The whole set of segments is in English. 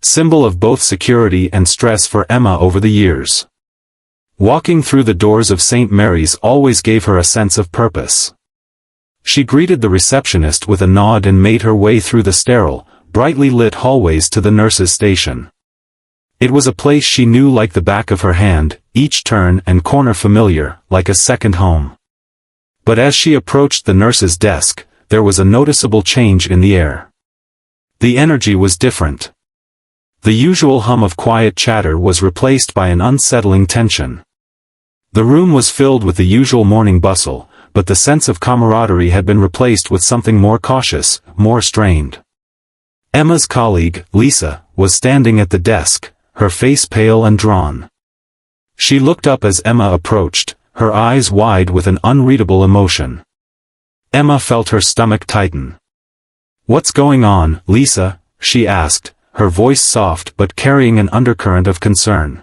symbol of both security and stress for Emma over the years. Walking through the doors of St. Mary's always gave her a sense of purpose. She greeted the receptionist with a nod and made her way through the sterile, brightly lit hallways to the nurses' station. It was a place she knew like the back of her hand, each turn and corner familiar, like a second home. But as she approached the nurse's desk, there was a noticeable change in the air. The energy was different. The usual hum of quiet chatter was replaced by an unsettling tension. The room was filled with the usual morning bustle, but the sense of camaraderie had been replaced with something more cautious, more strained. Emma's colleague, Lisa, was standing at the desk, her face pale and drawn. She looked up as Emma approached, her eyes wide with an unreadable emotion. Emma felt her stomach tighten. "What's going on, Lisa?" she asked, her voice soft but carrying an undercurrent of concern.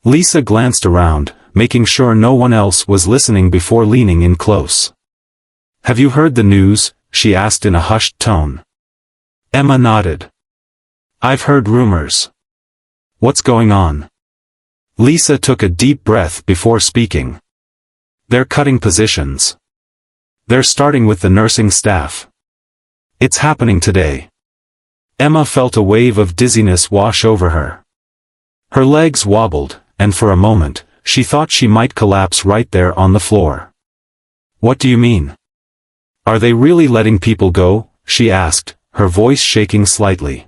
Lisa glanced around, making sure no one else was listening before leaning in close. "Have you heard the news?" she asked in a hushed tone. Emma nodded. "I've heard rumors." "What's going on?" Lisa took a deep breath before speaking. "They're cutting positions. They're starting with the nursing staff. It's happening today." Emma felt a wave of dizziness wash over her. Her legs wobbled, and for a moment, she thought she might collapse right there on the floor. "What do you mean? Are they really letting people go?" she asked, her voice shaking slightly.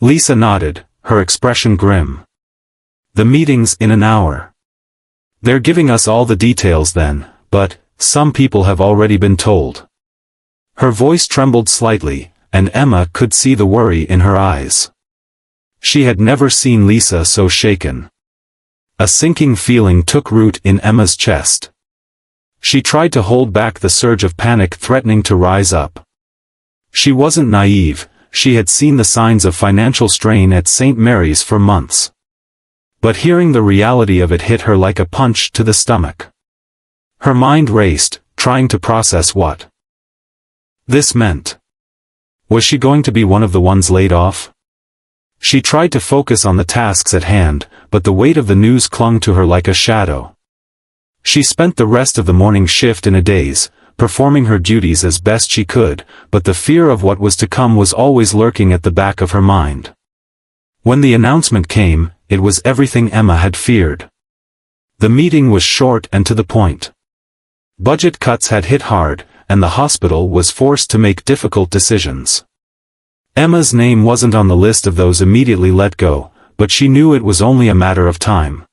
Lisa nodded, her expression grim. "The meeting's in an hour. They're giving us all the details then, but some people have already been told." Her voice trembled slightly, and Emma could see the worry in her eyes. She had never seen Lisa so shaken. A sinking feeling took root in Emma's chest. She tried to hold back the surge of panic threatening to rise up. She wasn't naive, she had seen the signs of financial strain at St. Mary's for months. But hearing the reality of it hit her like a punch to the stomach. Her mind raced, trying to process what this meant. Was she going to be one of the ones laid off? She tried to focus on the tasks at hand, but the weight of the news clung to her like a shadow. She spent the rest of the morning shift in a daze, performing her duties as best she could, but the fear of what was to come was always lurking at the back of her mind. When the announcement came, it was everything Emma had feared. The meeting was short and to the point. Budget cuts had hit hard, and the hospital was forced to make difficult decisions. Emma's name wasn't on the list of those immediately let go, but she knew it was only a matter of time.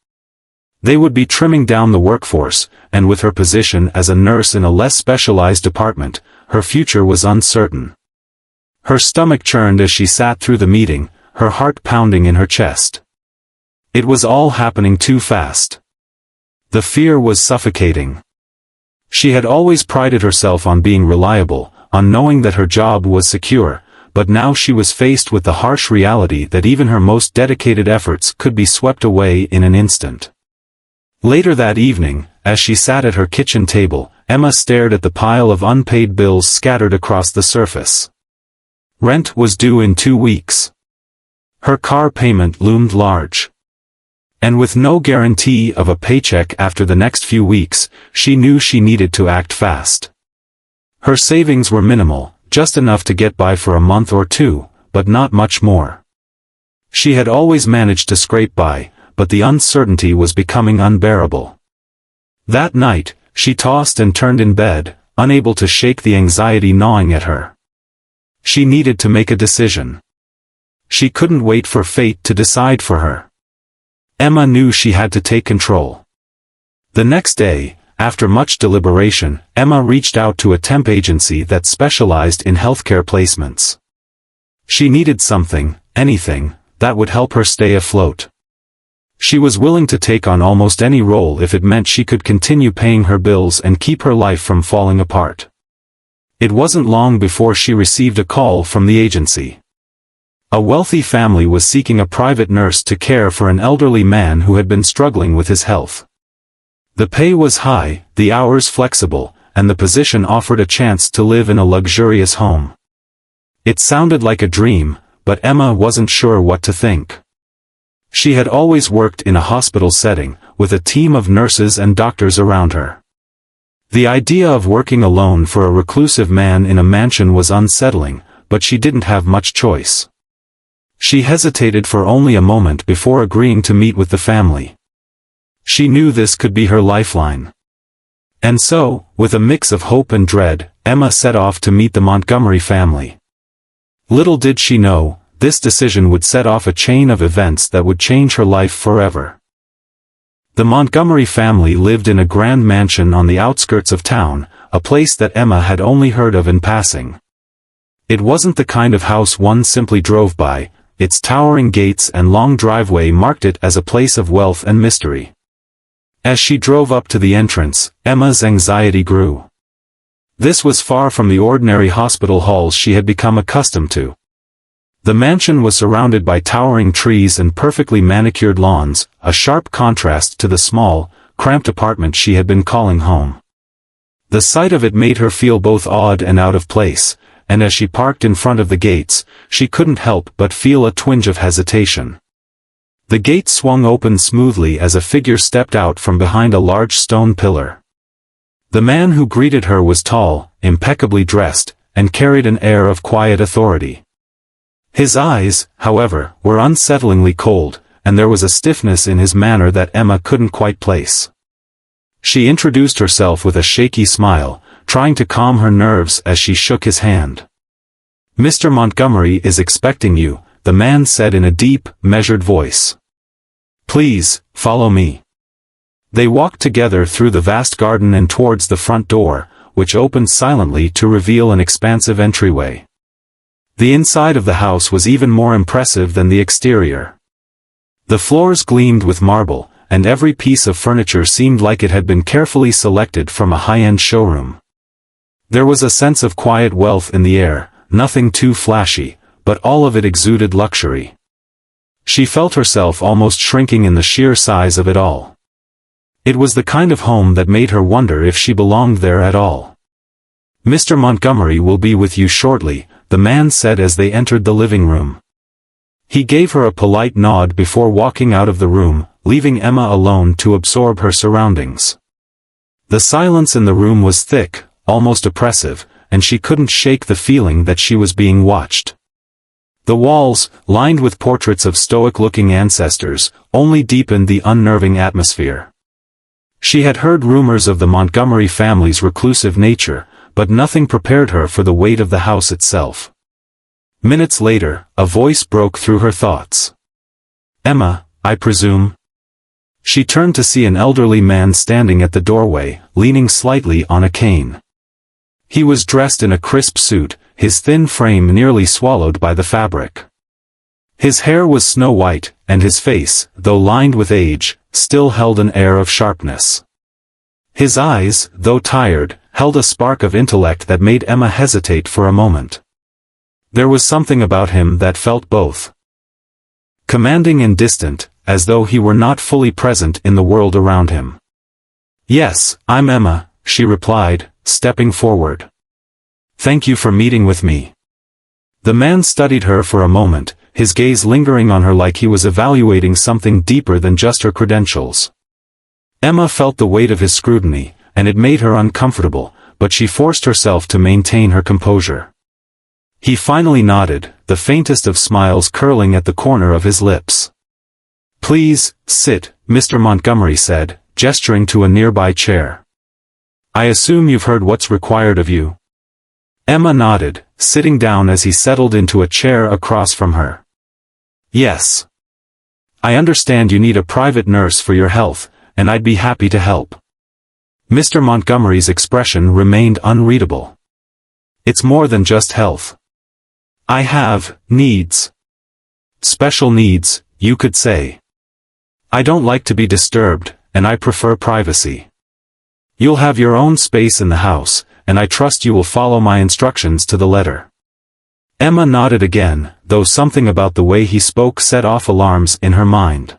They would be trimming down the workforce, and with her position as a nurse in a less specialized department, her future was uncertain. Her stomach churned as she sat through the meeting, her heart pounding in her chest. It was all happening too fast. The fear was suffocating. She had always prided herself on being reliable, on knowing that her job was secure, but now she was faced with the harsh reality that even her most dedicated efforts could be swept away in an instant. Later that evening, as she sat at her kitchen table, Emma stared at the pile of unpaid bills scattered across the surface. Rent was due in 2 weeks. Her car payment loomed large. And with no guarantee of a paycheck after the next few weeks, she knew she needed to act fast. Her savings were minimal, just enough to get by for a month or two, but not much more. She had always managed to scrape by, but the uncertainty was becoming unbearable. That night, she tossed and turned in bed, unable to shake the anxiety gnawing at her. She needed to make a decision. She couldn't wait for fate to decide for her. Emma knew she had to take control. The next day, after much deliberation, Emma reached out to a temp agency that specialized in healthcare placements. She needed something, anything, that would help her stay afloat. She was willing to take on almost any role if it meant she could continue paying her bills and keep her life from falling apart. It wasn't long before she received a call from the agency. A wealthy family was seeking a private nurse to care for an elderly man who had been struggling with his health. The pay was high, the hours flexible, and the position offered a chance to live in a luxurious home. It sounded like a dream, but Emma wasn't sure what to think. She had always worked in a hospital setting, with a team of nurses and doctors around her. The idea of working alone for a reclusive man in a mansion was unsettling, but she didn't have much choice. She hesitated for only a moment before agreeing to meet with the family. She knew this could be her lifeline. And so, with a mix of hope and dread, Emma set off to meet the Montgomery family. Little did she know, this decision would set off a chain of events that would change her life forever. The Montgomery family lived in a grand mansion on the outskirts of town, a place that Emma had only heard of in passing. It wasn't the kind of house one simply drove by, its towering gates and long driveway marked it as a place of wealth and mystery. As she drove up to the entrance, Emma's anxiety grew. This was far from the ordinary hospital halls she had become accustomed to. The mansion was surrounded by towering trees and perfectly manicured lawns, a sharp contrast to the small, cramped apartment she had been calling home. The sight of it made her feel both awed and out of place, and as she parked in front of the gates, she couldn't help but feel a twinge of hesitation. The gate swung open smoothly as a figure stepped out from behind a large stone pillar. The man who greeted her was tall, impeccably dressed, and carried an air of quiet authority. His eyes, however, were unsettlingly cold, and there was a stiffness in his manner that Emma couldn't quite place. She introduced herself with a shaky smile, trying to calm her nerves as she shook his hand. "Mr. Montgomery is expecting you," the man said in a deep, measured voice. "Please, follow me." They walked together through the vast garden and towards the front door, which opened silently to reveal an expansive entryway. The inside of the house was even more impressive than the exterior. The floors gleamed with marble, and every piece of furniture seemed like it had been carefully selected from a high-end showroom. There was a sense of quiet wealth in the air, nothing too flashy, but all of it exuded luxury. She felt herself almost shrinking in the sheer size of it all. It was the kind of home that made her wonder if she belonged there at all. "Mr. Montgomery will be with you shortly," the man said as they entered the living room. He gave her a polite nod before walking out of the room, leaving Emma alone to absorb her surroundings. The silence in the room was thick, almost oppressive, and she couldn't shake the feeling that she was being watched. The walls, lined with portraits of stoic-looking ancestors, only deepened the unnerving atmosphere. She had heard rumors of the Montgomery family's reclusive nature, but nothing prepared her for the weight of the house itself. Minutes later, a voice broke through her thoughts. "Emma, I presume?" She turned to see an elderly man standing at the doorway, leaning slightly on a cane. He was dressed in a crisp suit, his thin frame nearly swallowed by the fabric. His hair was snow-white, and his face, though lined with age, still held an air of sharpness. His eyes, though tired, held a spark of intellect that made Emma hesitate for a moment. There was something about him that felt both commanding and distant, as though he were not fully present in the world around him. "Yes, I'm Emma," she replied, stepping forward. "Thank you for meeting with me." The man studied her for a moment, his gaze lingering on her like he was evaluating something deeper than just her credentials. Emma felt the weight of his scrutiny, and it made her uncomfortable, but she forced herself to maintain her composure. He finally nodded, the faintest of smiles curling at the corner of his lips. "Please, sit," Mr. Montgomery said, gesturing to a nearby chair. "I assume you've heard what's required of you." Emma nodded, sitting down as he settled into a chair across from her. "Yes. I understand you need a private nurse for your health, and I'd be happy to help." Mr. Montgomery's expression remained unreadable. "It's more than just health. I have needs. Special needs, you could say. I don't like to be disturbed, and I prefer privacy. You'll have your own space in the house, and I trust you will follow my instructions to the letter." Emma nodded again, though something about the way he spoke set off alarms in her mind.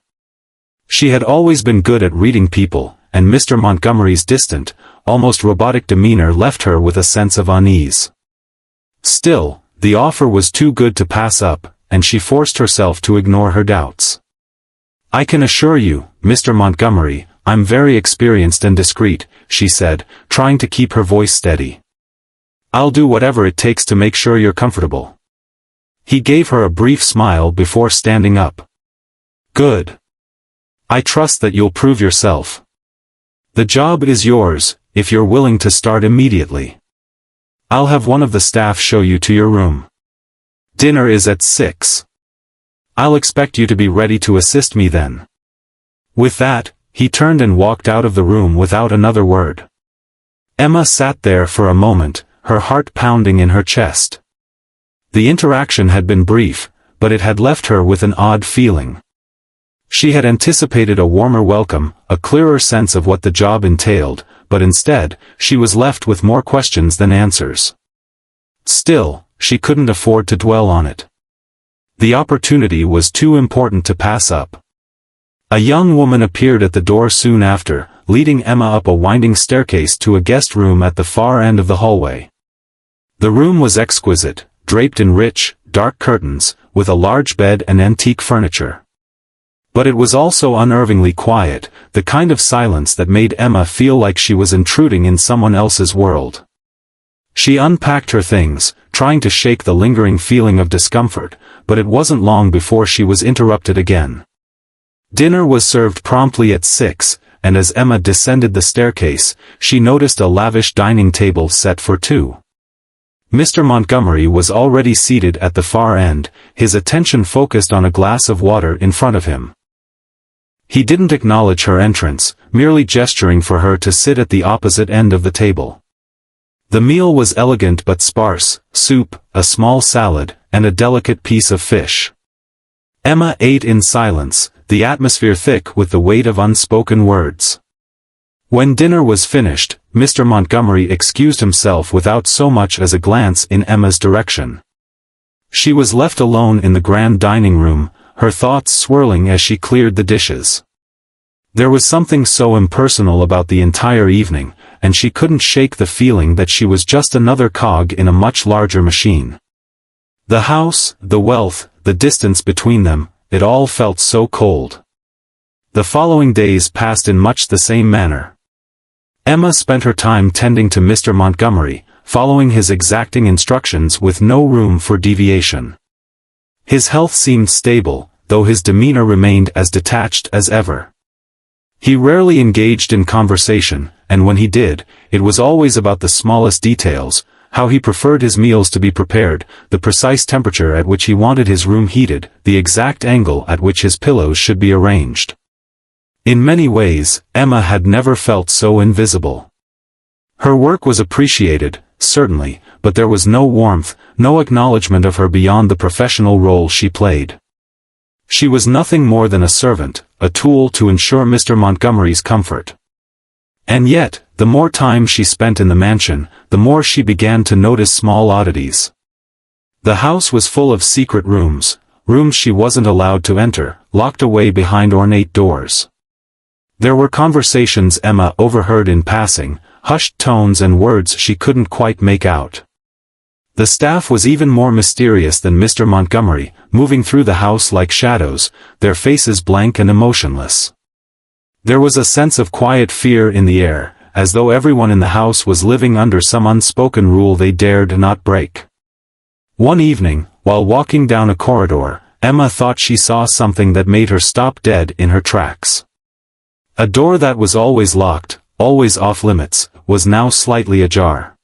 She had always been good at reading people, and Mr. Montgomery's distant, almost robotic demeanor left her with a sense of unease. Still, the offer was too good to pass up, and she forced herself to ignore her doubts. "I can assure you, Mr. Montgomery, I'm very experienced and discreet," she said, trying to keep her voice steady. "I'll do whatever it takes to make sure you're comfortable." He gave her a brief smile before standing up. "Good. I trust that you'll prove yourself. The job is yours, if you're willing to start immediately. I'll have one of the staff show you to your room. Dinner is at 6. I'll expect you to be ready to assist me then." With that, he turned and walked out of the room without another word. Emma sat there for a moment, her heart pounding in her chest. The interaction had been brief, but it had left her with an odd feeling. She had anticipated a warmer welcome, a clearer sense of what the job entailed, but instead, she was left with more questions than answers. Still, she couldn't afford to dwell on it. The opportunity was too important to pass up. A young woman appeared at the door soon after, leading Emma up a winding staircase to a guest room at the far end of the hallway. The room was exquisite, draped in rich, dark curtains, with a large bed and antique furniture. But it was also unnervingly quiet, the kind of silence that made Emma feel like she was intruding in someone else's world. She unpacked her things, trying to shake the lingering feeling of discomfort, but it wasn't long before she was interrupted again. Dinner was served promptly at 6, and as Emma descended the staircase, she noticed a lavish dining table set for two. Mr. Montgomery was already seated at the far end, his attention focused on a glass of water in front of him. He didn't acknowledge her entrance, merely gesturing for her to sit at the opposite end of the table. The meal was elegant but sparse: soup, a small salad, and a delicate piece of fish. Emma ate in silence, the atmosphere thick with the weight of unspoken words. When dinner was finished, Mr. Montgomery excused himself without so much as a glance in Emma's direction. She was left alone in the grand dining room, her thoughts swirling as she cleared the dishes. There was something so impersonal about the entire evening, and she couldn't shake the feeling that she was just another cog in a much larger machine. The house, the wealth, the distance between them, it all felt so cold. The following days passed in much the same manner. Emma spent her time tending to Mr. Montgomery, following his exacting instructions with no room for deviation. His health seemed stable, though his demeanor remained as detached as ever. He rarely engaged in conversation, and when he did, it was always about the smallest details: how he preferred his meals to be prepared, the precise temperature at which he wanted his room heated, the exact angle at which his pillows should be arranged. In many ways, Emma had never felt so invisible. Her work was appreciated, certainly, but there was no warmth, no acknowledgement of her beyond the professional role she played. She was nothing more than a servant, a tool to ensure Mr. Montgomery's comfort. And yet, the more time she spent in the mansion, the more she began to notice small oddities. The house was full of secret rooms, rooms she wasn't allowed to enter, locked away behind ornate doors. There were conversations Emma overheard in passing, hushed tones and words she couldn't quite make out. The staff was even more mysterious than Mr. Montgomery, moving through the house like shadows, their faces blank and emotionless. There was a sense of quiet fear in the air, as though everyone in the house was living under some unspoken rule they dared not break. One evening, while walking down a corridor, Emma thought she saw something that made her stop dead in her tracks. A door that was always locked, always off-limits, was now slightly ajar.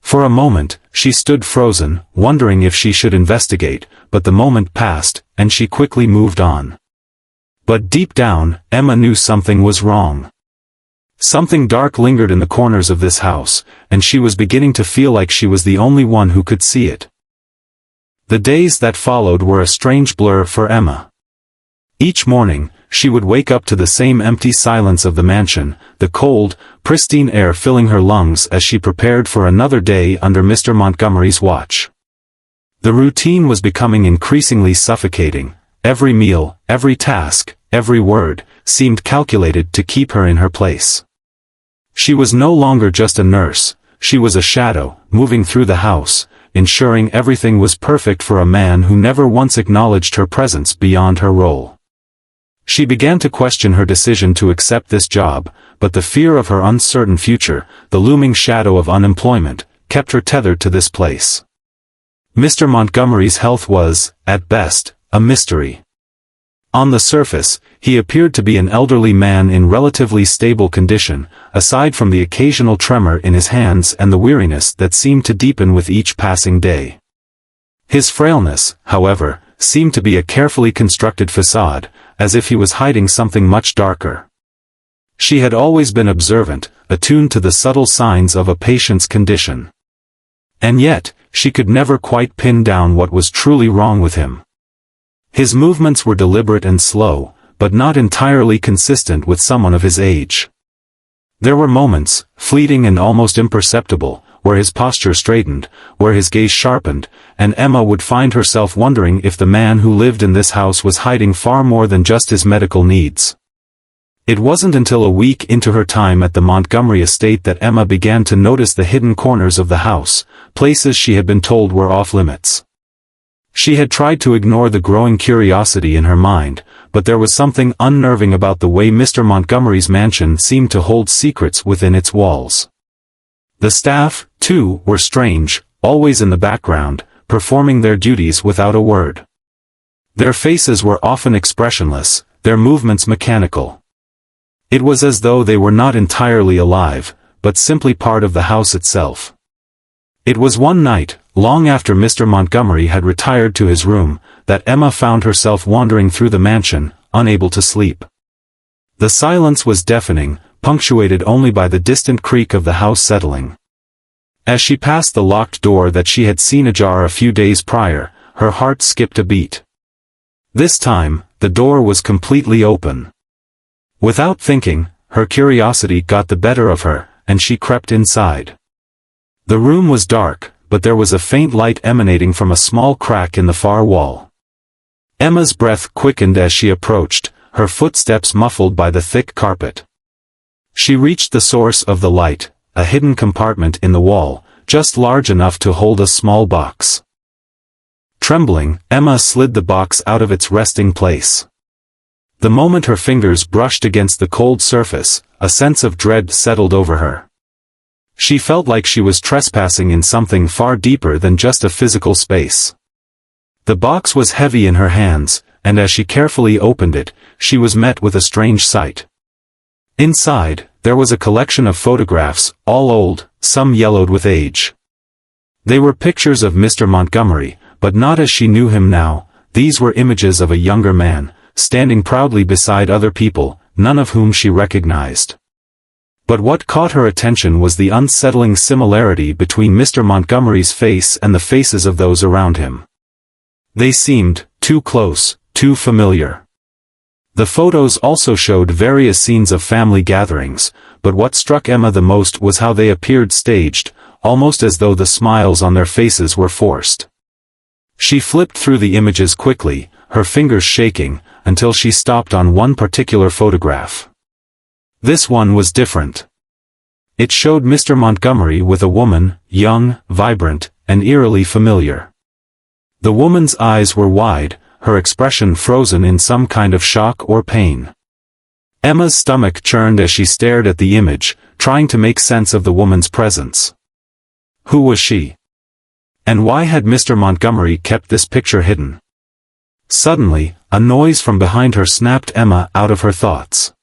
For a moment, she stood frozen, wondering if she should investigate, but the moment passed, and she quickly moved on. But deep down, Emma knew something was wrong. Something dark lingered in the corners of this house, and she was beginning to feel like she was the only one who could see it. The days that followed were a strange blur for Emma. Each morning, she would wake up to the same empty silence of the mansion, the cold, pristine air filling her lungs as she prepared for another day under Mr. Montgomery's watch. The routine was becoming increasingly suffocating. Every meal, every task, every word, seemed calculated to keep her in her place. She was no longer just a nurse, she was a shadow, moving through the house, ensuring everything was perfect for a man who never once acknowledged her presence beyond her role. She began to question her decision to accept this job, but the fear of her uncertain future, the looming shadow of unemployment, kept her tethered to this place. Mr. Montgomery's health was, at best, a mystery. On the surface, he appeared to be an elderly man in relatively stable condition, aside from the occasional tremor in his hands and the weariness that seemed to deepen with each passing day. His frailness, however, seemed to be a carefully constructed facade, as if he was hiding something much darker. She had always been observant, attuned to the subtle signs of a patient's condition. And yet, she could never quite pin down what was truly wrong with him. His movements were deliberate and slow, but not entirely consistent with someone of his age. There were moments, fleeting and almost imperceptible, where his posture straightened, where his gaze sharpened, and Emma would find herself wondering if the man who lived in this house was hiding far more than just his medical needs. It wasn't until a week into her time at the Montgomery estate that Emma began to notice the hidden corners of the house, places she had been told were off-limits. She had tried to ignore the growing curiosity in her mind, but there was something unnerving about the way Mr. Montgomery's mansion seemed to hold secrets within its walls. The staff, too, were strange, always in the background, performing their duties without a word. Their faces were often expressionless, their movements mechanical. It was as though they were not entirely alive, but simply part of the house itself. It was one night, long after Mr. Montgomery had retired to his room, that Emma found herself wandering through the mansion, unable to sleep. The silence was deafening, punctuated only by the distant creak of the house settling. As she passed the locked door that she had seen ajar a few days prior, her heart skipped a beat. This time, the door was completely open. Without thinking, her curiosity got the better of her, and she crept inside. The room was dark, but there was a faint light emanating from a small crack in the far wall. Emma's breath quickened as she approached, her footsteps muffled by the thick carpet. She reached the source of the light, a hidden compartment in the wall, just large enough to hold a small box. Trembling, Emma slid the box out of its resting place. The moment her fingers brushed against the cold surface, a sense of dread settled over her. She felt like she was trespassing in something far deeper than just a physical space. The box was heavy in her hands, and as she carefully opened it, she was met with a strange sight. Inside, there was a collection of photographs, all old, some yellowed with age. They were pictures of Mr. Montgomery, but not as she knew him now. These were images of a younger man, standing proudly beside other people, none of whom she recognized. But what caught her attention was the unsettling similarity between Mr. Montgomery's face and the faces of those around him. They seemed too close, too familiar. The photos also showed various scenes of family gatherings, but what struck Emma the most was how they appeared staged, almost as though the smiles on their faces were forced. She flipped through the images quickly, her fingers shaking, until she stopped on one particular photograph. This one was different. It showed Mr. Montgomery with a woman, young, vibrant, and eerily familiar. The woman's eyes were wide, her expression frozen in some kind of shock or pain. Emma's stomach churned as she stared at the image, trying to make sense of the woman's presence. Who was she? And why had Mr. Montgomery kept this picture hidden? Suddenly, a noise from behind her snapped Emma out of her thoughts.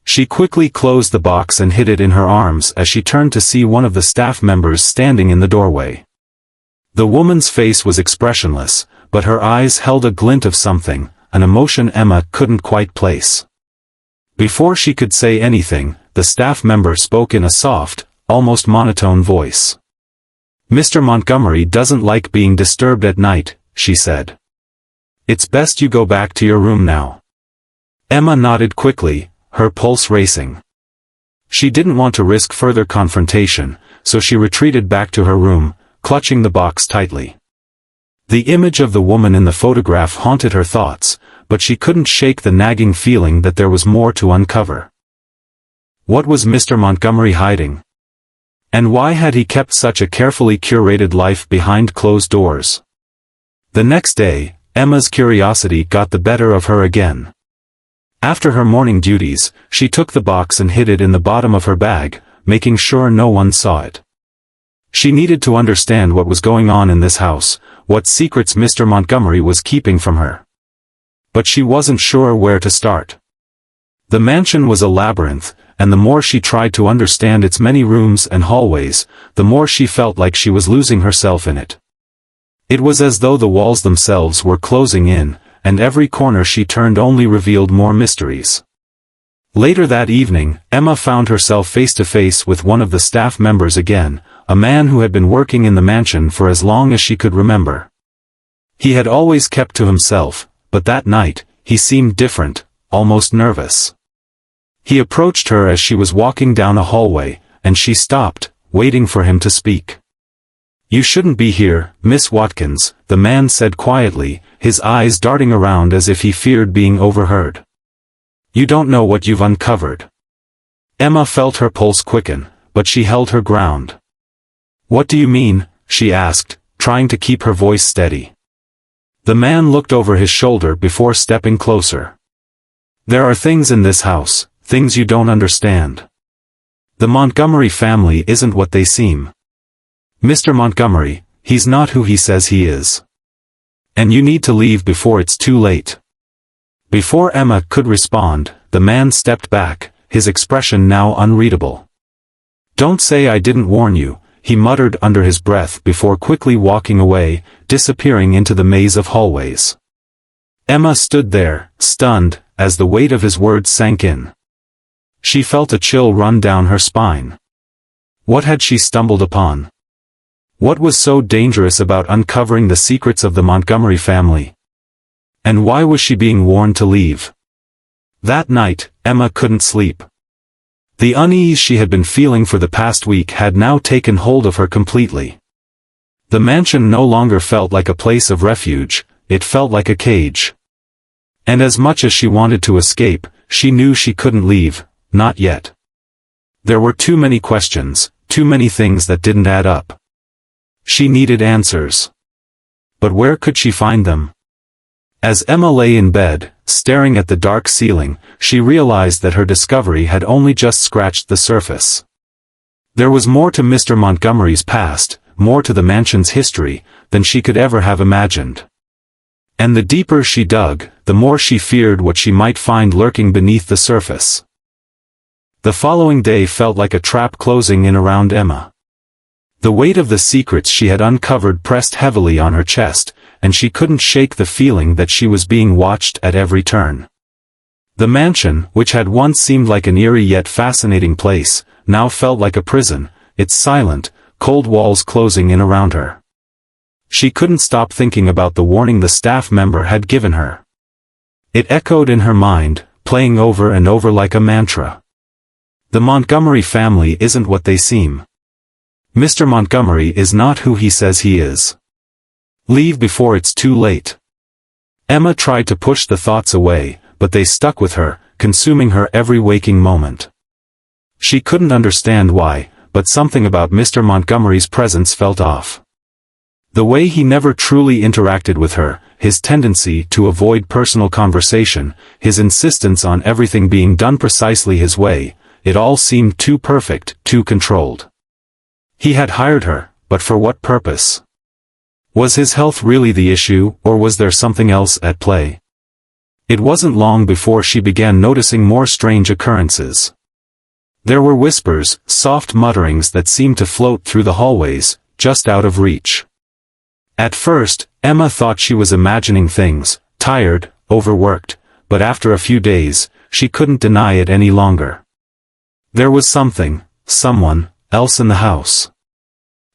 She quickly closed the box and hid it in her arms as she turned to see one of the staff members standing in the doorway. The woman's face was expressionless, but her eyes held a glint of something, an emotion Emma couldn't quite place. Before she could say anything, the staff member spoke in a soft, almost monotone voice. "Mr. Montgomery doesn't like being disturbed at night," she said. "It's best you go back to your room now." Emma nodded quickly, her pulse racing. She didn't want to risk further confrontation, so she retreated back to her room, clutching the box tightly. The image of the woman in the photograph haunted her thoughts, but she couldn't shake the nagging feeling that there was more to uncover. What was Mr. Montgomery hiding? And why had he kept such a carefully curated life behind closed doors? The next day, Emma's curiosity got the better of her again. After her morning duties, she took the box and hid it in the bottom of her bag, making sure no one saw it. She needed to understand what was going on in this house, what secrets Mr. Montgomery was keeping from her. But she wasn't sure where to start. The mansion was a labyrinth, and the more she tried to understand its many rooms and hallways, the more she felt like she was losing herself in it. It was as though the walls themselves were closing in, and every corner she turned only revealed more mysteries. Later that evening, Emma found herself face to face with one of the staff members again, a man who had been working in the mansion for as long as she could remember. He had always kept to himself, but that night, he seemed different, almost nervous. He approached her as she was walking down a hallway, and she stopped, waiting for him to speak. "You shouldn't be here, Miss Watkins," the man said quietly, his eyes darting around as if he feared being overheard. "You don't know what you've uncovered." Emma felt her pulse quicken, but she held her ground. "What do you mean?" she asked, trying to keep her voice steady. The man looked over his shoulder before stepping closer. "There are things in this house, things you don't understand. The Montgomery family isn't what they seem. Mr. Montgomery, he's not who he says he is. And you need to leave before it's too late." Before Emma could respond, the man stepped back, his expression now unreadable. "Don't say I didn't warn you," he muttered under his breath before quickly walking away, disappearing into the maze of hallways. Emma stood there, stunned, as the weight of his words sank in. She felt a chill run down her spine. What had she stumbled upon? What was so dangerous about uncovering the secrets of the Montgomery family? And why was she being warned to leave? That night, Emma couldn't sleep. The unease she had been feeling for the past week had now taken hold of her completely. The mansion no longer felt like a place of refuge, it felt like a cage. And as much as she wanted to escape, she knew she couldn't leave, not yet. There were too many questions, too many things that didn't add up. She needed answers. But where could she find them? As Emma lay in bed, staring at the dark ceiling, she realized that her discovery had only just scratched the surface. There was more to Mr. Montgomery's past, more to the mansion's history, than she could ever have imagined. And the deeper she dug, the more she feared what she might find lurking beneath the surface. The following day felt like a trap closing in around Emma. The weight of the secrets she had uncovered pressed heavily on her chest, and she couldn't shake the feeling that she was being watched at every turn. The mansion, which had once seemed like an eerie yet fascinating place, now felt like a prison, its silent, cold walls closing in around her. She couldn't stop thinking about the warning the staff member had given her. It echoed in her mind, playing over and over like a mantra. The Montgomery family isn't what they seem. Mr. Montgomery is not who he says he is. Leave before it's too late. Emma tried to push the thoughts away, but they stuck with her, consuming her every waking moment. She couldn't understand why, but something about Mr. Montgomery's presence felt off. The way he never truly interacted with her, his tendency to avoid personal conversation, his insistence on everything being done precisely his way, it all seemed too perfect, too controlled. He had hired her, but for what purpose? Was his health really the issue, or was there something else at play? It wasn't long before she began noticing more strange occurrences. There were whispers, soft mutterings that seemed to float through the hallways, just out of reach. At first, Emma thought she was imagining things, tired, overworked, but after a few days, she couldn't deny it any longer. There was someone else in the house.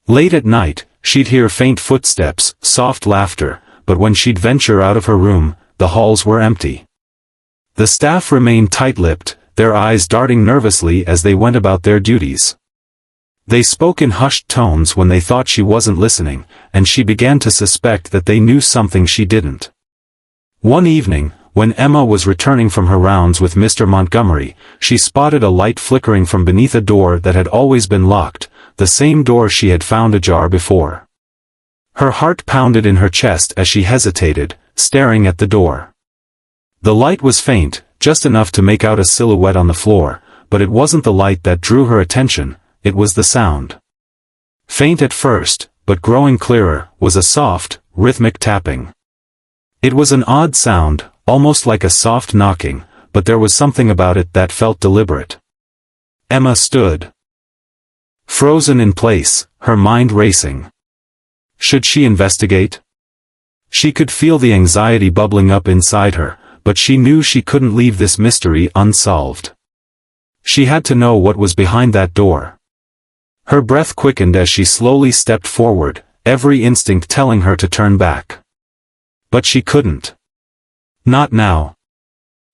Late at night, she'd hear faint footsteps, soft laughter, but when she'd venture out of her room, the halls were empty. The staff remained tight-lipped, their eyes darting nervously as they went about their duties. They spoke in hushed tones when they thought she wasn't listening, and she began to suspect that they knew something she didn't. One evening, when Emma was returning from her rounds with Mr. Montgomery, she spotted a light flickering from beneath a door that had always been locked, the same door she had found ajar before. Her heart pounded in her chest as she hesitated, staring at the door. The light was faint, just enough to make out a silhouette on the floor, but it wasn't the light that drew her attention, it was the sound. Faint at first, but growing clearer, was a soft, rhythmic tapping. It was an odd sound, almost like a soft knocking, but there was something about it that felt deliberate. Emma stood, frozen in place, her mind racing. Should she investigate? She could feel the anxiety bubbling up inside her, but she knew she couldn't leave this mystery unsolved. She had to know what was behind that door. Her breath quickened as she slowly stepped forward, every instinct telling her to turn back. But she couldn't. Not now.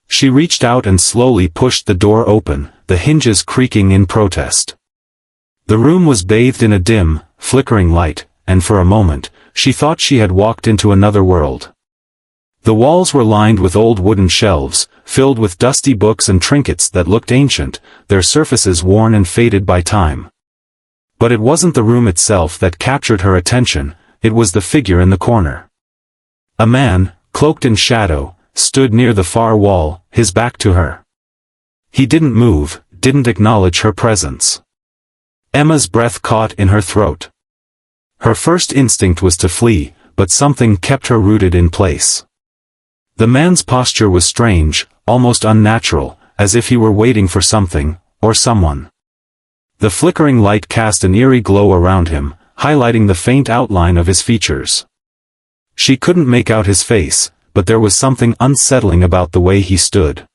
She reached out and slowly pushed the door open, the hinges creaking in protest. The room was bathed in a dim, flickering light, and for a moment, she thought she had walked into another world. The walls were lined with old wooden shelves, filled with dusty books and trinkets that looked ancient, their surfaces worn and faded by time. But it wasn't the room itself that captured her attention, it was the figure in the corner. A man, cloaked in shadow, stood near the far wall, his back to her. He didn't move, didn't acknowledge her presence. Emma's breath caught in her throat. Her first instinct was to flee, but something kept her rooted in place. The man's posture was strange, almost unnatural, as if he were waiting for something, or someone. The flickering light cast an eerie glow around him, highlighting the faint outline of his features. She couldn't make out his face, but there was something unsettling about the way he stood.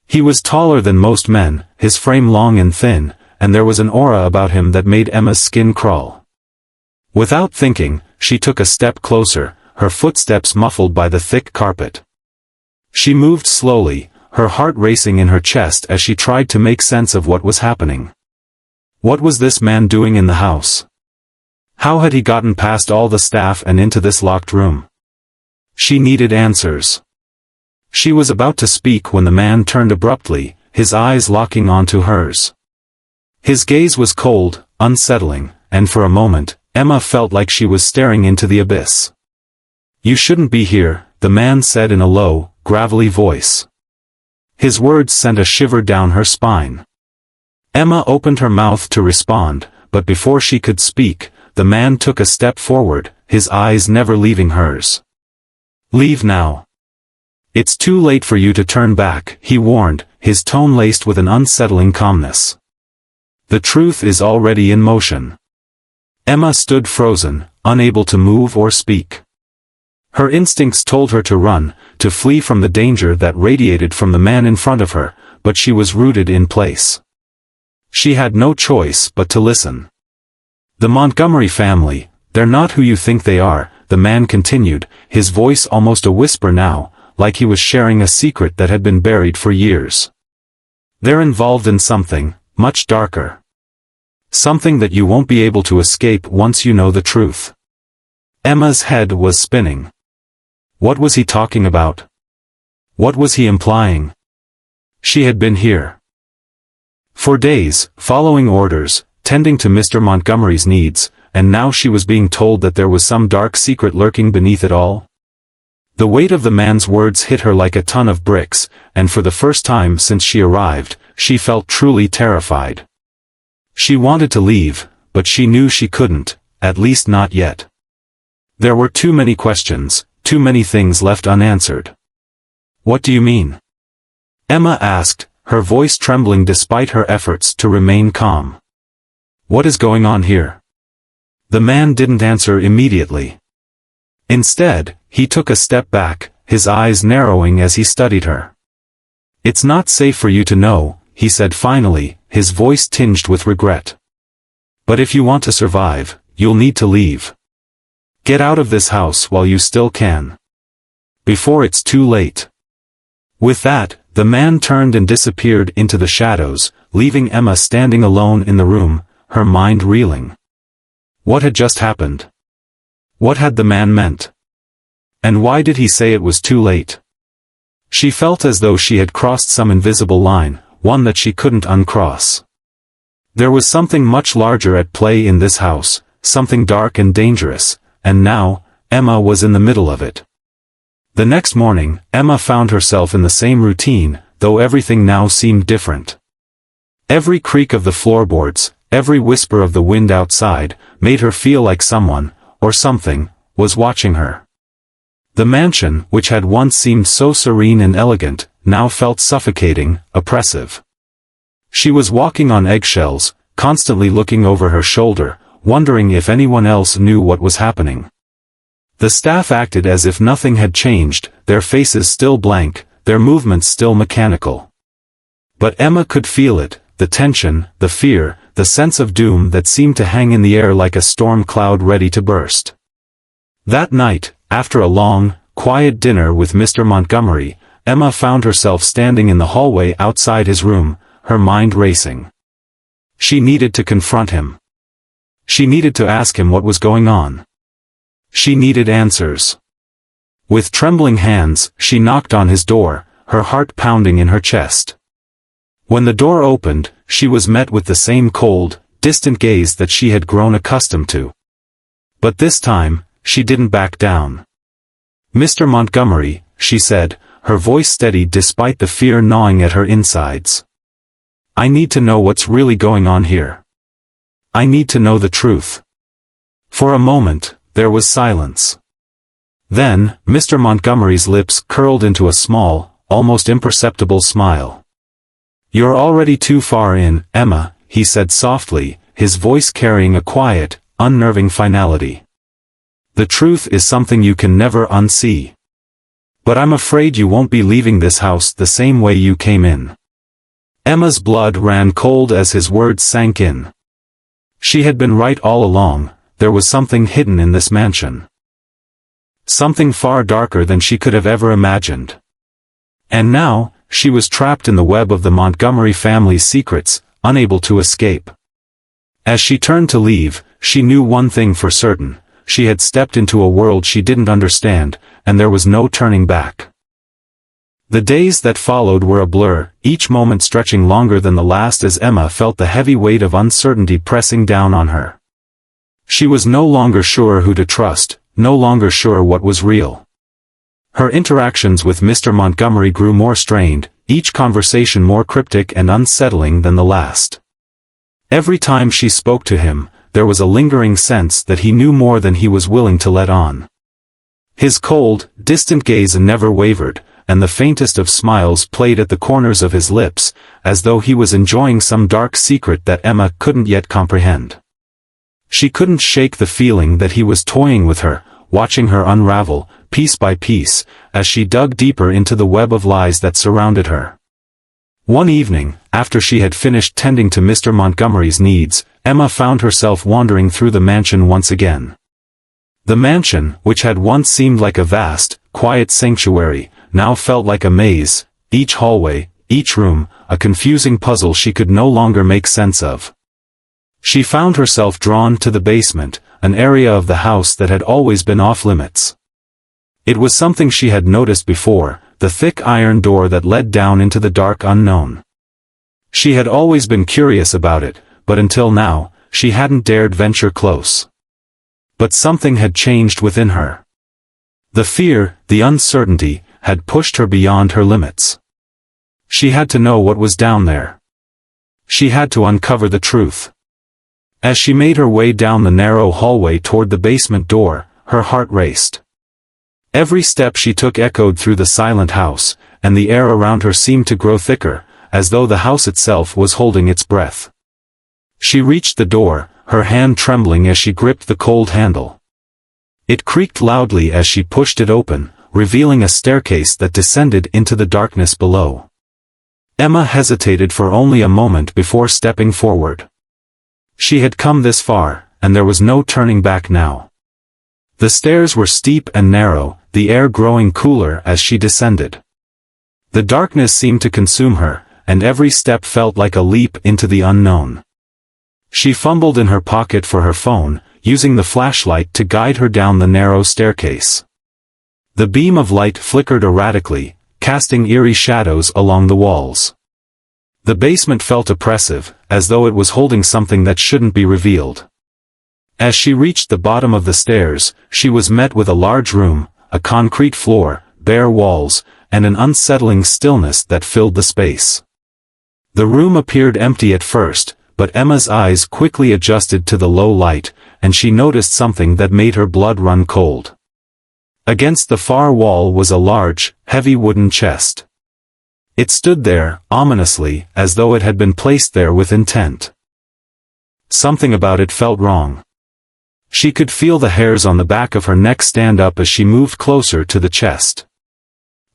He was taller than most men, his frame long and thin, and there was an aura about him that made Emma's skin crawl. Without thinking, she took a step closer, her footsteps muffled by the thick carpet. She moved slowly, her heart racing in her chest as she tried to make sense of what was happening. What was this man doing in the house? How had he gotten past all the staff and into this locked room? She needed answers. She was about to speak when the man turned abruptly, his eyes locking onto hers. His gaze was cold, unsettling, and for a moment, Emma felt like she was staring into the abyss. "You shouldn't be here," the man said in a low, gravelly voice. His words sent a shiver down her spine. Emma opened her mouth to respond, but before she could speak, the man took a step forward, his eyes never leaving hers. "Leave now. It's too late for you to turn back," he warned, his tone laced with an unsettling calmness. "The truth is already in motion." Emma stood frozen, unable to move or speak. Her instincts told her to run, to flee from the danger that radiated from the man in front of her, but she was rooted in place. She had no choice but to listen. "The Montgomery family, they're not who you think they are," the man continued, his voice almost a whisper now, like he was sharing a secret that had been buried for years. "They're involved in something, much darker. Something that you won't be able to escape once you know the truth." Emma's head was spinning. What was he talking about? What was he implying? She had been here for days, following orders, tending to Mr. Montgomery's needs, and now she was being told that there was some dark secret lurking beneath it all. The weight of the man's words hit her like a ton of bricks, and for the first time since she arrived, she felt truly terrified. She wanted to leave, but she knew she couldn't, at least not yet. There were too many questions, too many things left unanswered. "What do you mean?" Emma asked, her voice trembling despite her efforts to remain calm. "What is going on here?" The man didn't answer immediately. Instead, he took a step back, his eyes narrowing as he studied her. "It's not safe for you to know," he said finally, his voice tinged with regret. "But if you want to survive, you'll need to leave. Get out of this house while you still can. Before it's too late." With that, the man turned and disappeared into the shadows, leaving Emma standing alone in the room, her mind reeling. What had just happened? What had the man meant? And why did he say it was too late? She felt as though she had crossed some invisible line, one that she couldn't uncross. There was something much larger at play in this house, something dark and dangerous, and now, Emma was in the middle of it. The next morning, Emma found herself in the same routine, though everything now seemed different. Every creak of the floorboards, every whisper of the wind outside, made her feel like someone, or something, was watching her. The mansion, which had once seemed so serene and elegant, now felt suffocating, oppressive. She was walking on eggshells, constantly looking over her shoulder, wondering if anyone else knew what was happening. The staff acted as if nothing had changed, their faces still blank, their movements still mechanical. But Emma could feel it, the tension, the fear, the sense of doom that seemed to hang in the air like a storm cloud ready to burst. That night, after a long, quiet dinner with Mr. Montgomery, Emma found herself standing in the hallway outside his room, her mind racing. She needed to confront him. She needed to ask him what was going on. She needed answers. With trembling hands, she knocked on his door, her heart pounding in her chest. When the door opened, she was met with the same cold, distant gaze that she had grown accustomed to. But this time, she didn't back down. "Mr. Montgomery," she said, her voice steady despite the fear gnawing at her insides. "I need to know what's really going on here. I need to know the truth." For a moment, there was silence. Then, Mr. Montgomery's lips curled into a small, almost imperceptible smile. "You're already too far in, Emma," he said softly, his voice carrying a quiet, unnerving finality. "The truth is something you can never unsee. But I'm afraid you won't be leaving this house the same way you came in." Emma's blood ran cold as his words sank in. She had been right all along, there was something hidden in this mansion. Something far darker than she could have ever imagined. And now, she was trapped in the web of the Montgomery family's secrets, unable to escape. As she turned to leave, she knew one thing for certain: she had stepped into a world she didn't understand, and there was no turning back. The days that followed were a blur, each moment stretching longer than the last as Emma felt the heavy weight of uncertainty pressing down on her. She was no longer sure who to trust, no longer sure what was real. Her interactions with Mr. Montgomery grew more strained, each conversation more cryptic and unsettling than the last. Every time she spoke to him, there was a lingering sense that he knew more than he was willing to let on. His cold, distant gaze never wavered, and the faintest of smiles played at the corners of his lips, as though he was enjoying some dark secret that Emma couldn't yet comprehend. She couldn't shake the feeling that he was toying with her, watching her unravel, piece by piece, as she dug deeper into the web of lies that surrounded her. One evening, after she had finished tending to Mr. Montgomery's needs, Emma found herself wandering through the mansion once again. The mansion, which had once seemed like a vast, quiet sanctuary, now felt like a maze, each hallway, each room, a confusing puzzle she could no longer make sense of. She found herself drawn to the basement, an area of the house that had always been off-limits. It was something she had noticed before, the thick iron door that led down into the dark unknown. She had always been curious about it, but until now, she hadn't dared venture close. But something had changed within her. The fear, the uncertainty, had pushed her beyond her limits. She had to know what was down there. She had to uncover the truth. As she made her way down the narrow hallway toward the basement door, her heart raced. Every step she took echoed through the silent house, and the air around her seemed to grow thicker, as though the house itself was holding its breath. She reached the door, her hand trembling as she gripped the cold handle. It creaked loudly as she pushed it open, revealing a staircase that descended into the darkness below. Emma hesitated for only a moment before stepping forward. She had come this far, and there was no turning back now. The stairs were steep and narrow, the air growing cooler as she descended. The darkness seemed to consume her, and every step felt like a leap into the unknown. She fumbled in her pocket for her phone, using the flashlight to guide her down the narrow staircase. The beam of light flickered erratically, casting eerie shadows along the walls. The basement felt oppressive, as though it was holding something that shouldn't be revealed. As she reached the bottom of the stairs, she was met with a large room, a concrete floor, bare walls, and an unsettling stillness that filled the space. The room appeared empty at first, but Emma's eyes quickly adjusted to the low light, and she noticed something that made her blood run cold. Against the far wall was a large, heavy wooden chest. It stood there, ominously, as though it had been placed there with intent. Something about it felt wrong. She could feel the hairs on the back of her neck stand up as she moved closer to the chest.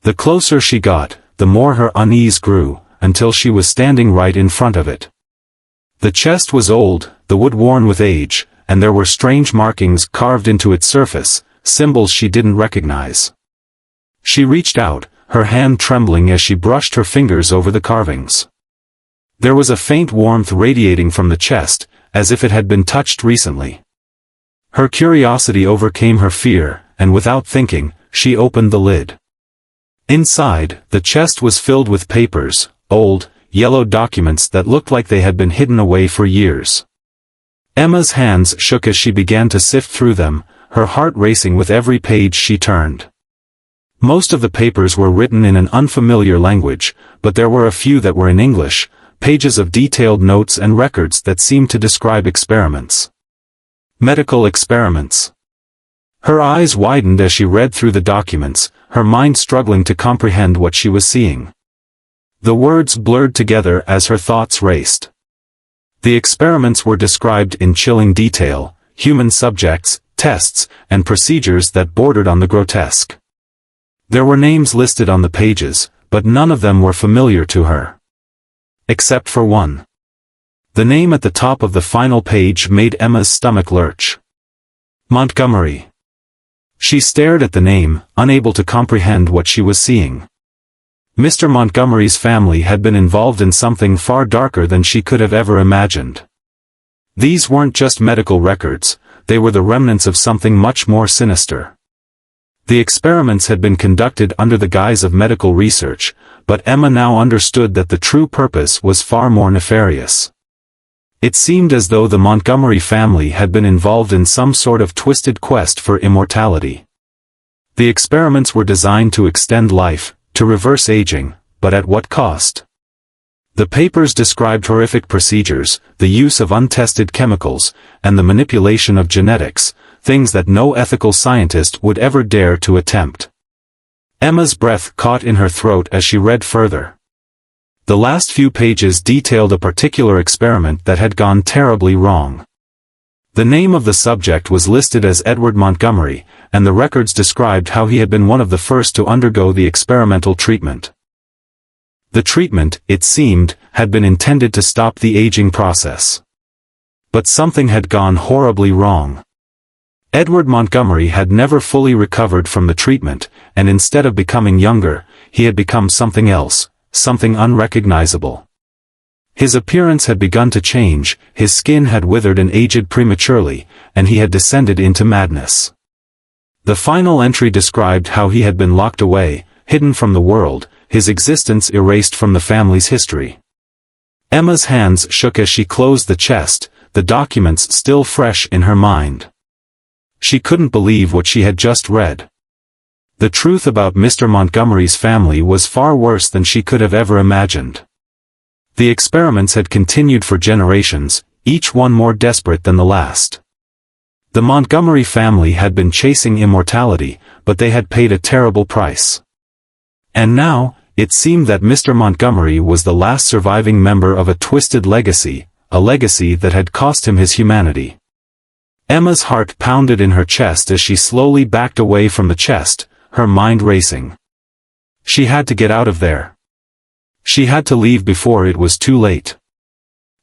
The closer she got, the more her unease grew, until she was standing right in front of it. The chest was old, the wood worn with age, and there were strange markings carved into its surface, symbols she didn't recognize. She reached out, her hand trembling as she brushed her fingers over the carvings. There was a faint warmth radiating from the chest, as if it had been touched recently. Her curiosity overcame her fear, and without thinking, she opened the lid. Inside, the chest was filled with papers, old, yellow documents that looked like they had been hidden away for years. Emma's hands shook as she began to sift through them, her heart racing with every page she turned. Most of the papers were written in an unfamiliar language, but there were a few that were in English, pages of detailed notes and records that seemed to describe experiments. Medical experiments. Her eyes widened as she read through the documents, her mind struggling to comprehend what she was seeing. The words blurred together as her thoughts raced. The experiments were described in chilling detail, human subjects, tests, and procedures that bordered on the grotesque. There were names listed on the pages, but none of them were familiar to her. Except for one. The name at the top of the final page made Emma's stomach lurch. Montgomery. She stared at the name, unable to comprehend what she was seeing. Mr. Montgomery's family had been involved in something far darker than she could have ever imagined. These weren't just medical records, they were the remnants of something much more sinister. The experiments had been conducted under the guise of medical research, but Emma now understood that the true purpose was far more nefarious. It seemed as though the Montgomery family had been involved in some sort of twisted quest for immortality. The experiments were designed to extend life, to reverse aging, but at what cost? The papers described horrific procedures, the use of untested chemicals, and the manipulation of genetics, things that no ethical scientist would ever dare to attempt. Emma's breath caught in her throat as she read further. The last few pages detailed a particular experiment that had gone terribly wrong. The name of the subject was listed as Edward Montgomery, and the records described how he had been one of the first to undergo the experimental treatment. The treatment, it seemed, had been intended to stop the aging process. But something had gone horribly wrong. Edward Montgomery had never fully recovered from the treatment, and instead of becoming younger, he had become something else, something unrecognizable. His appearance had begun to change, his skin had withered and aged prematurely, and he had descended into madness. The final entry described how he had been locked away, hidden from the world, his existence erased from the family's history. Emma's hands shook as she closed the chest, the documents still fresh in her mind. She couldn't believe what she had just read. The truth about Mr. Montgomery's family was far worse than she could have ever imagined. The experiments had continued for generations, each one more desperate than the last. The Montgomery family had been chasing immortality, but they had paid a terrible price. And now, it seemed that Mr. Montgomery was the last surviving member of a twisted legacy, a legacy that had cost him his humanity. Emma's heart pounded in her chest as she slowly backed away from the chest, her mind racing. She had to get out of there. She had to leave before it was too late.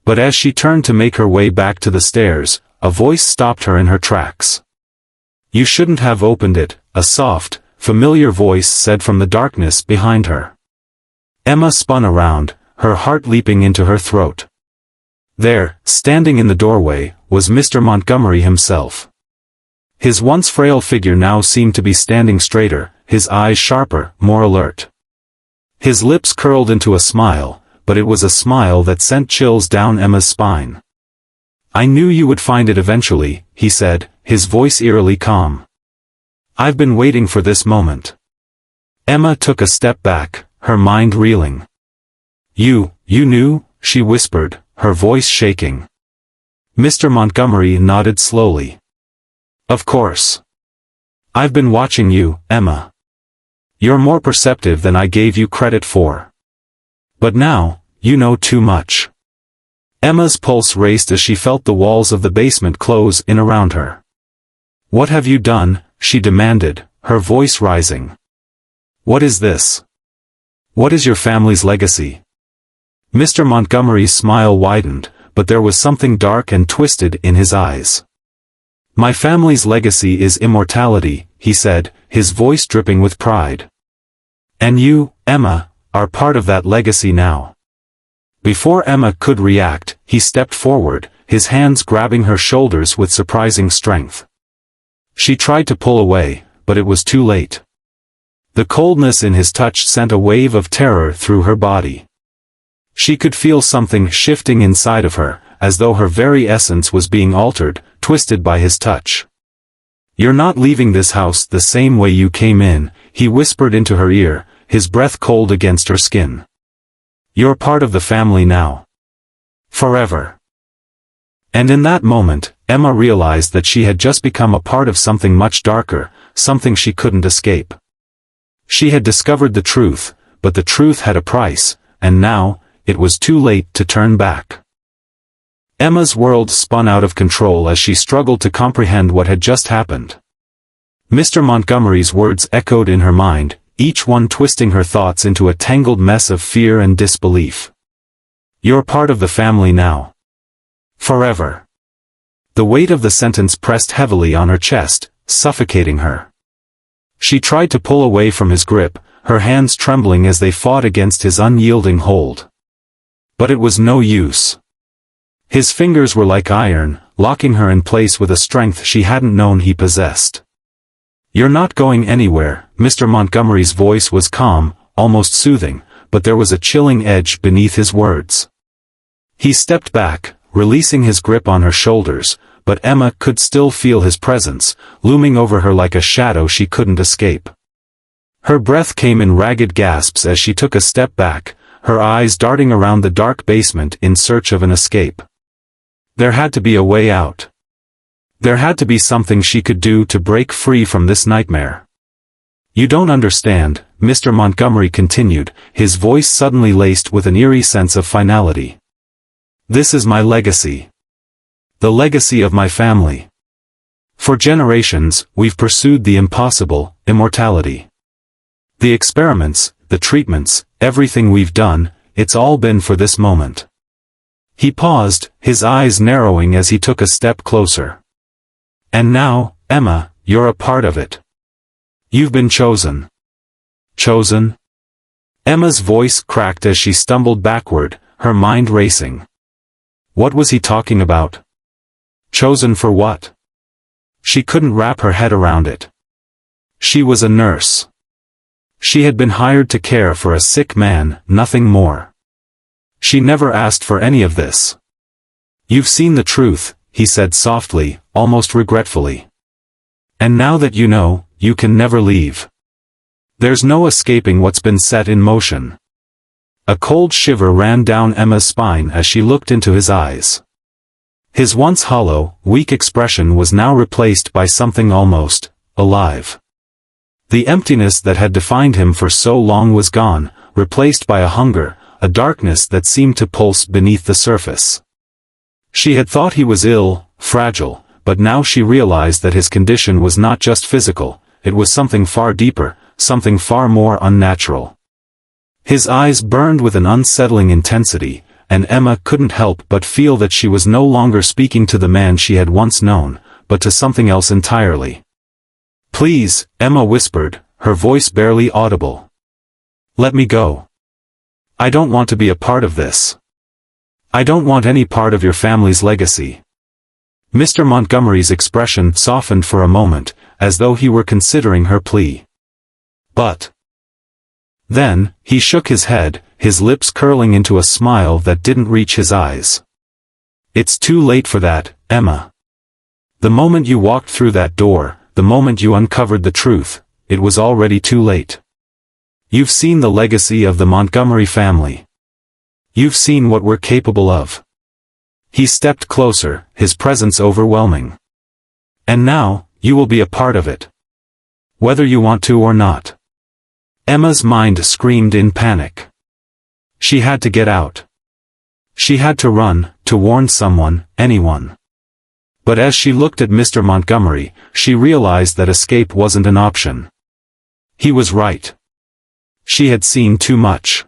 But as she turned to make her way back to the stairs, a voice stopped her in her tracks. "You shouldn't have opened it," a soft, familiar voice said from the darkness behind her. Emma spun around, her heart leaping into her throat. There, standing in the doorway, was Mr. Montgomery himself. His once frail figure now seemed to be standing straighter, his eyes sharper, more alert. His lips curled into a smile, but it was a smile that sent chills down Emma's spine. "I knew you would find it eventually," he said, his voice eerily calm. "I've been waiting for this moment." Emma took a step back, her mind reeling. You knew?" she whispered, her voice shaking. Mr. Montgomery nodded slowly. "Of course. I've been watching you, Emma. You're more perceptive than I gave you credit for. But now, you know too much." Emma's pulse raced as she felt the walls of the basement close in around her. "What have you done?" she demanded, her voice rising. "What is this? What is your family's legacy?" Mr. Montgomery's smile widened, but there was something dark and twisted in his eyes. "My family's legacy is immortality," he said, his voice dripping with pride. "And you, Emma, are part of that legacy now." Before Emma could react, he stepped forward, his hands grabbing her shoulders with surprising strength. She tried to pull away, but it was too late. The coldness in his touch sent a wave of terror through her body. She could feel something shifting inside of her, as though her very essence was being altered, twisted by his touch. "You're not leaving this house the same way you came in," he whispered into her ear, his breath cold against her skin. "You're part of the family now. Forever." And in that moment, Emma realized that she had just become a part of something much darker, something she couldn't escape. She had discovered the truth, but the truth had a price, and now, it was too late to turn back. Emma's world spun out of control as she struggled to comprehend what had just happened. Mr. Montgomery's words echoed in her mind, each one twisting her thoughts into a tangled mess of fear and disbelief. "You're part of the family now. Forever." The weight of the sentence pressed heavily on her chest, suffocating her. She tried to pull away from his grip, her hands trembling as they fought against his unyielding hold. But it was no use. His fingers were like iron, locking her in place with a strength she hadn't known he possessed. "You're not going anywhere." Mr. Montgomery's voice was calm, almost soothing, but there was a chilling edge beneath his words. He stepped back, releasing his grip on her shoulders, but Emma could still feel his presence, looming over her like a shadow she couldn't escape. Her breath came in ragged gasps as she took a step back, her eyes darting around the dark basement in search of an escape. There had to be a way out. There had to be something she could do to break free from this nightmare. "You don't understand," Mr. Montgomery continued, his voice suddenly laced with an eerie sense of finality. "This is my legacy. The legacy of my family. For generations, we've pursued the impossible, immortality. The experiments, the treatments, everything we've done, it's all been for this moment." He paused, his eyes narrowing as he took a step closer. "And now, Emma, you're a part of it. You've been chosen." "Chosen?" Emma's voice cracked as she stumbled backward, her mind racing. What was he talking about? Chosen for what? She couldn't wrap her head around it. She was a nurse. She had been hired to care for a sick man, nothing more. She never asked for any of this. "You've seen the truth," he said softly, almost regretfully. "And now that you know, you can never leave. There's no escaping what's been set in motion." A cold shiver ran down Emma's spine as she looked into his eyes. His once hollow, weak expression was now replaced by something almost alive. The emptiness that had defined him for so long was gone, replaced by a hunger, a darkness that seemed to pulse beneath the surface. She had thought he was ill, fragile, but now she realized that his condition was not just physical, it was something far deeper, something far more unnatural. His eyes burned with an unsettling intensity, and Emma couldn't help but feel that she was no longer speaking to the man she had once known, but to something else entirely. "Please," Emma whispered, her voice barely audible. "Let me go. I don't want to be a part of this. I don't want any part of your family's legacy." Mr. Montgomery's expression softened for a moment, as though he were considering her plea. But then, he shook his head, his lips curling into a smile that didn't reach his eyes. "It's too late for that, Emma. The moment you walked through that door, the moment you uncovered the truth, it was already too late. You've seen the legacy of the Montgomery family. You've seen what we're capable of." He stepped closer, his presence overwhelming. "And now, you will be a part of it. Whether you want to or not." Emma's mind screamed in panic. She had to get out. She had to run, to warn someone, anyone. But as she looked at Mr. Montgomery, she realized that escape wasn't an option. He was right. She had seen too much.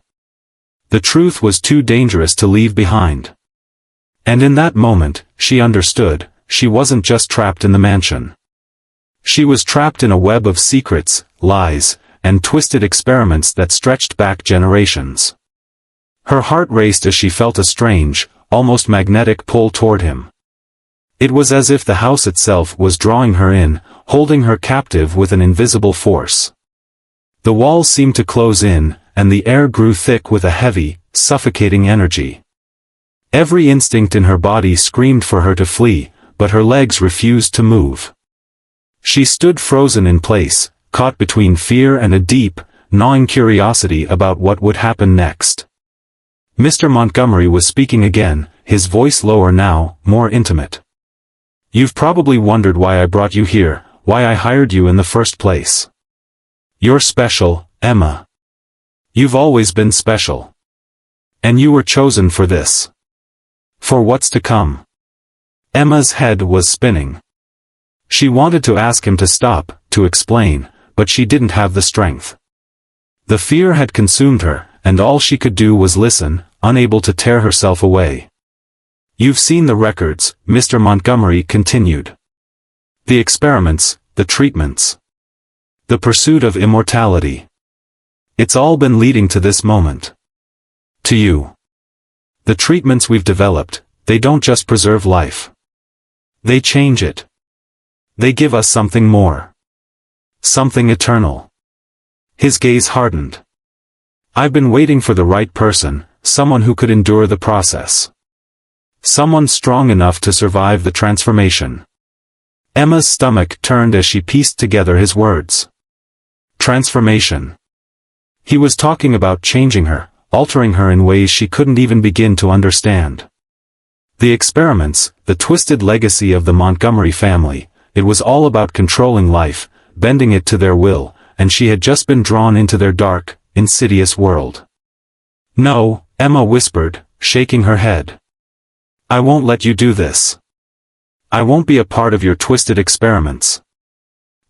The truth was too dangerous to leave behind. And in that moment, she understood, she wasn't just trapped in the mansion. She was trapped in a web of secrets, lies, and twisted experiments that stretched back generations. Her heart raced as she felt a strange, almost magnetic pull toward him. It was as if the house itself was drawing her in, holding her captive with an invisible force. The walls seemed to close in, and the air grew thick with a heavy, suffocating energy. Every instinct in her body screamed for her to flee, but her legs refused to move. She stood frozen in place, caught between fear and a deep, gnawing curiosity about what would happen next. Mr. Montgomery was speaking again, his voice lower now, more intimate. "You've probably wondered why I brought you here, why I hired you in the first place. You're special, Emma. You've always been special. And you were chosen for this. For what's to come." Emma's head was spinning. She wanted to ask him to stop, to explain, but she didn't have the strength. The fear had consumed her, and all she could do was listen, unable to tear herself away. "You've seen the records," Mr. Montgomery continued. "The experiments, the treatments. The pursuit of immortality. It's all been leading to this moment. To you. The treatments we've developed, they don't just preserve life. They change it. They give us something more. Something eternal." His gaze hardened. "I've been waiting for the right person, someone who could endure the process. Someone strong enough to survive the transformation." Emma's stomach turned as she pieced together his words. Transformation. He was talking about changing her, altering her in ways she couldn't even begin to understand. The experiments, the twisted legacy of the Montgomery family, it was all about controlling life, bending it to their will, and she had just been drawn into their dark, insidious world. "No," Emma whispered, shaking her head. "I won't let you do this. I won't be a part of your twisted experiments.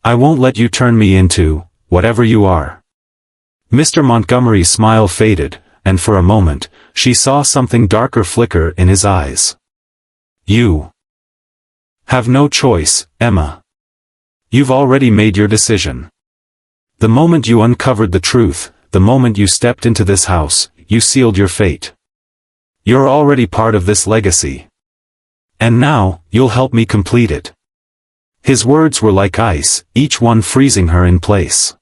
I won't let you turn me into, whatever you are." Mr. Montgomery's smile faded, and for a moment, she saw something darker flicker in his eyes. "You have no choice, Emma. You've already made your decision. The moment you uncovered the truth, the moment you stepped into this house, you sealed your fate. You're already part of this legacy. And now, you'll help me complete it." His words were like ice, each one freezing her in place.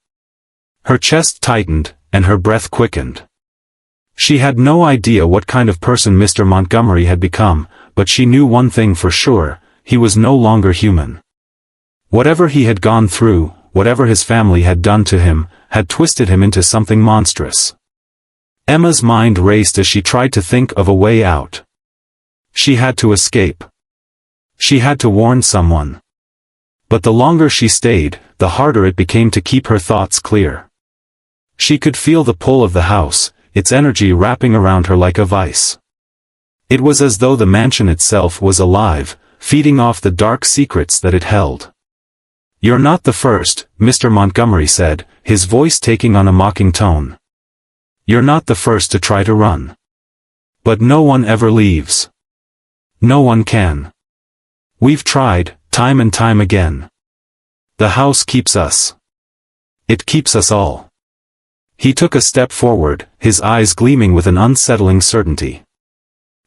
Her chest tightened, and her breath quickened. She had no idea what kind of person Mr. Montgomery had become, but she knew one thing for sure, he was no longer human. Whatever he had gone through, whatever his family had done to him, had twisted him into something monstrous. Emma's mind raced as she tried to think of a way out. She had to escape. She had to warn someone. But the longer she stayed, the harder it became to keep her thoughts clear. She could feel the pull of the house, its energy wrapping around her like a vice. It was as though the mansion itself was alive, feeding off the dark secrets that it held. "You're not the first," Mr. Montgomery said, his voice taking on a mocking tone. "You're not the first to try to run. But no one ever leaves. No one can. We've tried, time and time again. The house keeps us. It keeps us all." He took a step forward, his eyes gleaming with an unsettling certainty.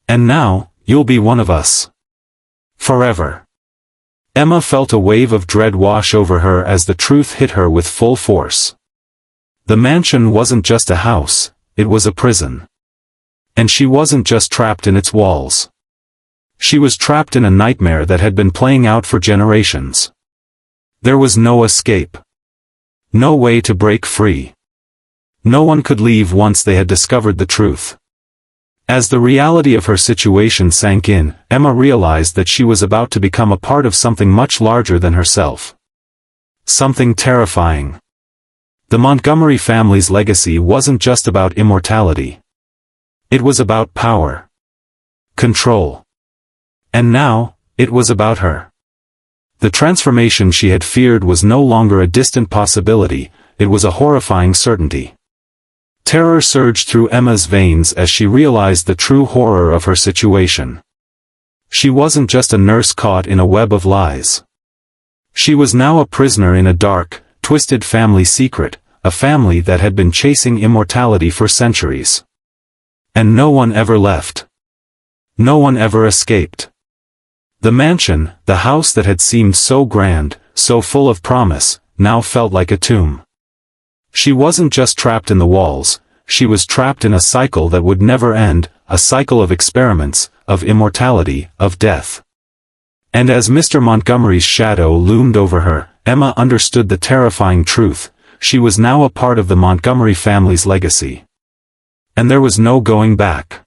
"And now, you'll be one of us. Forever." Emma felt a wave of dread wash over her as the truth hit her with full force. The mansion wasn't just a house, it was a prison. And she wasn't just trapped in its walls. She was trapped in a nightmare that had been playing out for generations. There was no escape. No way to break free. No one could leave once they had discovered the truth. As the reality of her situation sank in, Emma realized that she was about to become a part of something much larger than herself. Something terrifying. The Montgomery family's legacy wasn't just about immortality. It was about power. Control. And now, it was about her. The transformation she had feared was no longer a distant possibility, it was a horrifying certainty. Terror surged through Emma's veins as she realized the true horror of her situation. She wasn't just a nurse caught in a web of lies. She was now a prisoner in a dark, twisted family secret, a family that had been chasing immortality for centuries. And no one ever left. No one ever escaped. The mansion, the house that had seemed so grand, so full of promise, now felt like a tomb. She wasn't just trapped in the walls, she was trapped in a cycle that would never end, a cycle of experiments, of immortality, of death. And as Mr. Montgomery's shadow loomed over her, Emma understood the terrifying truth: she was now a part of the Montgomery family's legacy. And there was no going back.